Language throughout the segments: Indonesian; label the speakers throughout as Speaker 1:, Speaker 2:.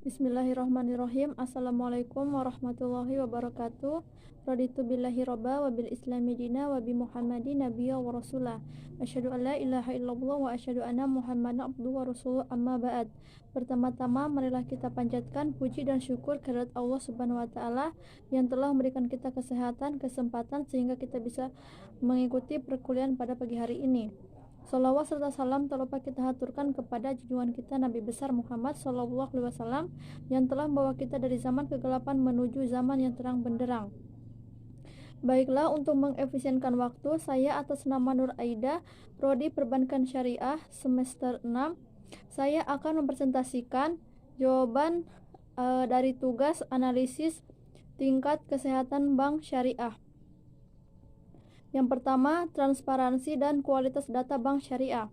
Speaker 1: Bismillahirrahmanirrahim. Assalamualaikum warahmatullahi wabarakatuh. Raditu billahi robba wa bil islami dina wa bi muhammadin nabiyya wa rasulah. Asyhadu an la ilaha illallah wa asyhadu anna muhammadan abduhu wa rasuluh, amma ba'd. Pertama-tama marilah kita panjatkan puji dan syukur kehadirat Allah Subhanahu wa taala yang telah memberikan kita kesehatan, kesempatan sehingga kita bisa mengikuti perkuliahan pada pagi hari ini. Salawat serta salam tak lupa kita haturkan kepada junjungan kita Nabi besar Muhammad SAW yang telah membawa kita dari zaman kegelapan menuju zaman yang terang benderang. Baiklah, untuk mengefisienkan waktu, saya atas nama Nur Aida, Prodi Perbankan Syariah semester 6, saya akan mempresentasikan jawaban dari tugas analisis tingkat kesehatan bank syariah. Yang pertama, transparansi dan kualitas data bank syariah.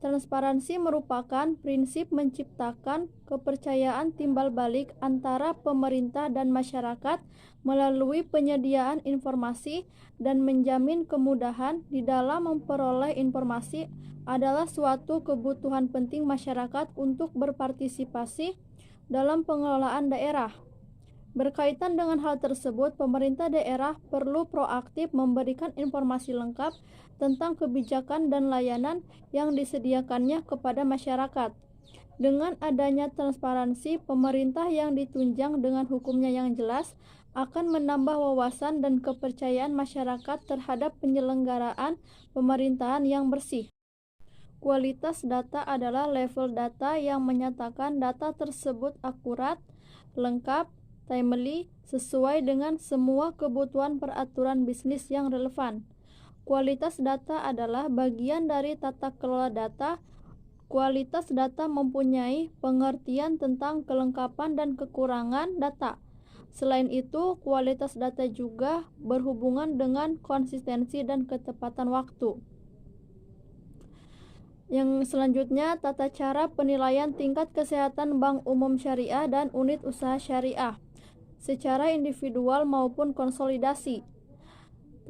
Speaker 1: Transparansi merupakan prinsip menciptakan kepercayaan timbal balik antara pemerintah dan masyarakat melalui penyediaan informasi, dan menjamin kemudahan di dalam memperoleh informasi adalah suatu kebutuhan penting masyarakat untuk berpartisipasi dalam pengelolaan daerah. Berkaitan dengan hal tersebut, pemerintah daerah perlu proaktif memberikan informasi lengkap tentang kebijakan dan layanan yang disediakannya kepada masyarakat. Dengan adanya transparansi, pemerintah yang ditunjang dengan hukumnya yang jelas akan menambah wawasan dan kepercayaan masyarakat terhadap penyelenggaraan pemerintahan yang bersih. Kualitas data adalah level data yang menyatakan data tersebut akurat, lengkap, timely, sesuai dengan semua kebutuhan peraturan bisnis yang relevan. Kualitas data adalah bagian dari tata kelola data. Kualitas data mempunyai pengertian tentang kelengkapan dan kekurangan data. Selain itu, kualitas data juga berhubungan dengan konsistensi dan ketepatan waktu. Yang selanjutnya, tata cara penilaian tingkat kesehatan bank umum syariah dan unit usaha syariah secara individual maupun konsolidasi.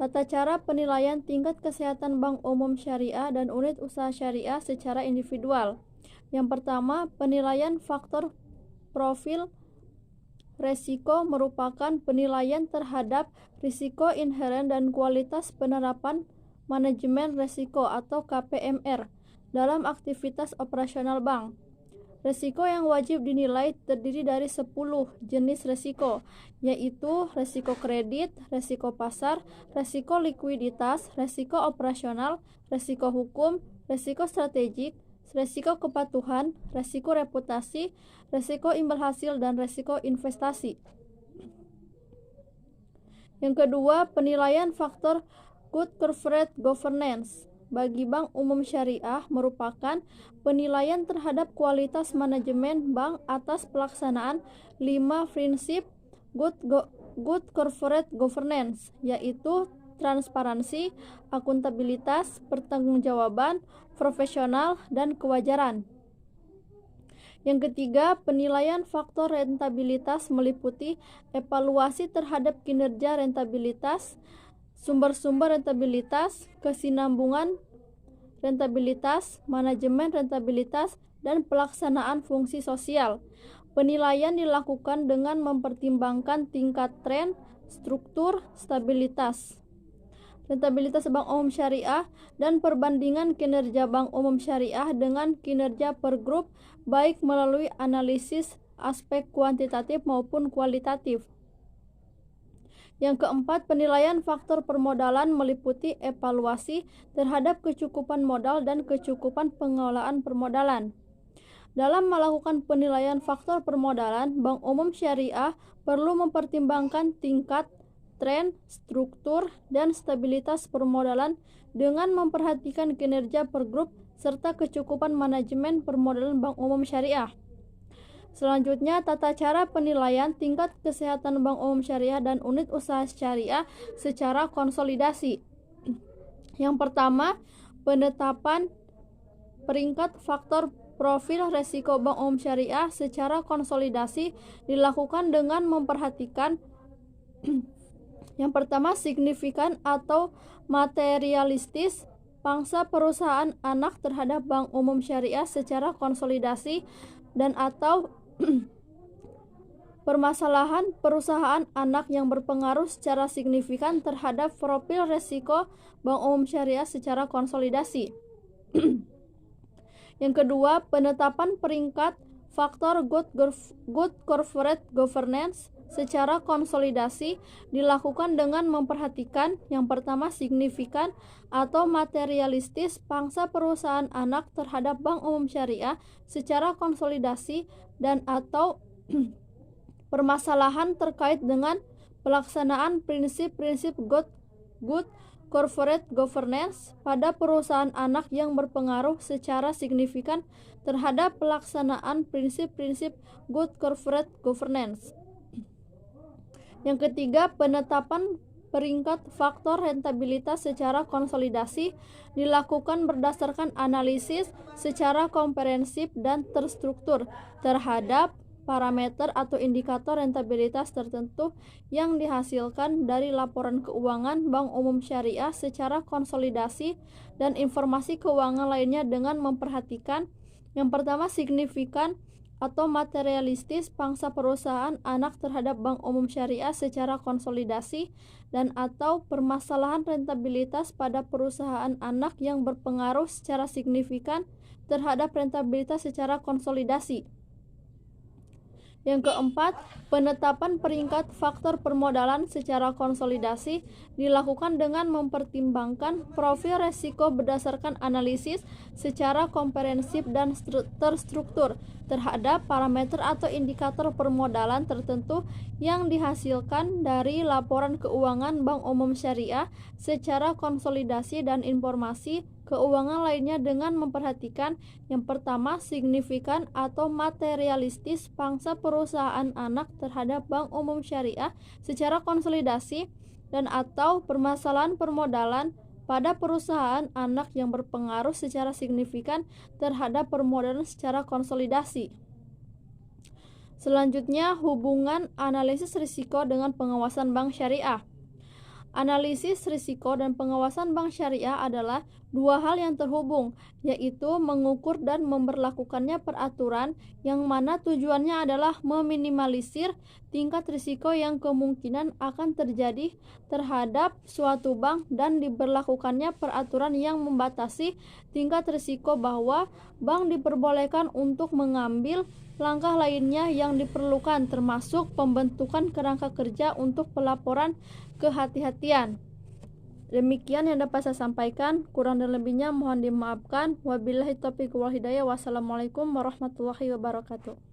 Speaker 1: Tata cara penilaian tingkat kesehatan bank umum syariah dan unit usaha syariah secara individual. Yang pertama, penilaian faktor profil resiko merupakan penilaian terhadap risiko inheren dan kualitas penerapan manajemen risiko atau KPMR dalam aktivitas operasional bank. Risiko yang wajib dinilai terdiri dari 10 jenis risiko, yaitu risiko kredit, risiko pasar, risiko likuiditas, risiko operasional, risiko hukum, risiko strategik, risiko kepatuhan, risiko reputasi, risiko imbal hasil, dan risiko investasi. Yang kedua, penilaian faktor good corporate governance bagi bank umum syariah merupakan penilaian terhadap kualitas manajemen bank atas pelaksanaan 5 prinsip good corporate governance, yaitu transparansi, akuntabilitas, pertanggungjawaban, profesional, dan kewajaran. Yang ketiga, penilaian faktor rentabilitas meliputi evaluasi terhadap kinerja rentabilitas, sumber-sumber rentabilitas, kesinambungan rentabilitas, manajemen rentabilitas, dan pelaksanaan fungsi sosial. Penilaian dilakukan dengan mempertimbangkan tingkat tren, struktur, stabilitas, rentabilitas bank umum syariah, dan perbandingan kinerja bank umum syariah dengan kinerja per grup, baik melalui analisis aspek kuantitatif maupun kualitatif. Yang keempat, penilaian faktor permodalan meliputi evaluasi terhadap kecukupan modal dan kecukupan pengelolaan permodalan. Dalam melakukan penilaian faktor permodalan, bank umum syariah perlu mempertimbangkan tingkat, tren, struktur, dan stabilitas permodalan dengan memperhatikan kinerja per grup serta kecukupan manajemen permodalan bank umum syariah. Selanjutnya, tata cara penilaian tingkat kesehatan bank umum syariah dan unit usaha syariah secara konsolidasi. Yang pertama, penetapan peringkat faktor profil resiko bank umum syariah secara konsolidasi dilakukan dengan memperhatikan yang pertama, signifikan atau materialistis pangsa perusahaan anak terhadap bank umum syariah secara konsolidasi dan atau Permasalahan perusahaan anak yang berpengaruh secara signifikan terhadap profil resiko Bank Umum Syariah secara konsolidasi. Yang kedua, penetapan peringkat faktor good corporate governance secara konsolidasi dilakukan dengan memperhatikan yang pertama signifikan atau materialistis pangsa perusahaan anak terhadap Bank Umum Syariah secara konsolidasi dan atau permasalahan terkait dengan pelaksanaan prinsip-prinsip good corporate governance pada perusahaan anak yang berpengaruh secara signifikan terhadap pelaksanaan prinsip-prinsip good corporate governance. Yang ketiga, penetapan peringkat faktor rentabilitas secara konsolidasi dilakukan berdasarkan analisis secara komprehensif dan terstruktur terhadap parameter atau indikator rentabilitas tertentu yang dihasilkan dari laporan keuangan Bank Umum Syariah secara konsolidasi dan informasi keuangan lainnya dengan memperhatikan yang pertama signifikan atau materialistis pangsa perusahaan anak terhadap Bank Umum Syariah secara konsolidasi dan atau permasalahan rentabilitas pada perusahaan anak yang berpengaruh secara signifikan terhadap rentabilitas secara konsolidasi. Yang keempat, penetapan peringkat faktor permodalan secara konsolidasi dilakukan dengan mempertimbangkan profil resiko berdasarkan analisis secara komprehensif dan terstruktur terhadap parameter atau indikator permodalan tertentu yang dihasilkan dari laporan keuangan Bank Umum Syariah secara konsolidasi dan informasi keuangan lainnya dengan memperhatikan yang pertama signifikan atau materialistis pangsa perusahaan anak terhadap Bank Umum Syariah secara konsolidasi dan atau permasalahan permodalan pada perusahaan anak yang berpengaruh secara signifikan terhadap permodalan secara konsolidasi. Selanjutnya, hubungan analisis risiko dengan pengawasan bank syariah. Analisis risiko dan pengawasan bank syariah adalah dua hal yang terhubung, yaitu mengukur dan memberlakukannya peraturan yang mana tujuannya adalah meminimalisir tingkat risiko yang kemungkinan akan terjadi terhadap suatu bank dan diberlakukannya peraturan yang membatasi tingkat risiko bahwa bank diperbolehkan untuk mengambil langkah lainnya yang diperlukan termasuk pembentukan kerangka kerja untuk pelaporan kehati-hatian. Demikian yang dapat saya sampaikan, kurang dan lebihnya mohon dimaafkan. Wabillahi taufiq wal hidayah. Wassalamualaikum warahmatullahi wabarakatuh.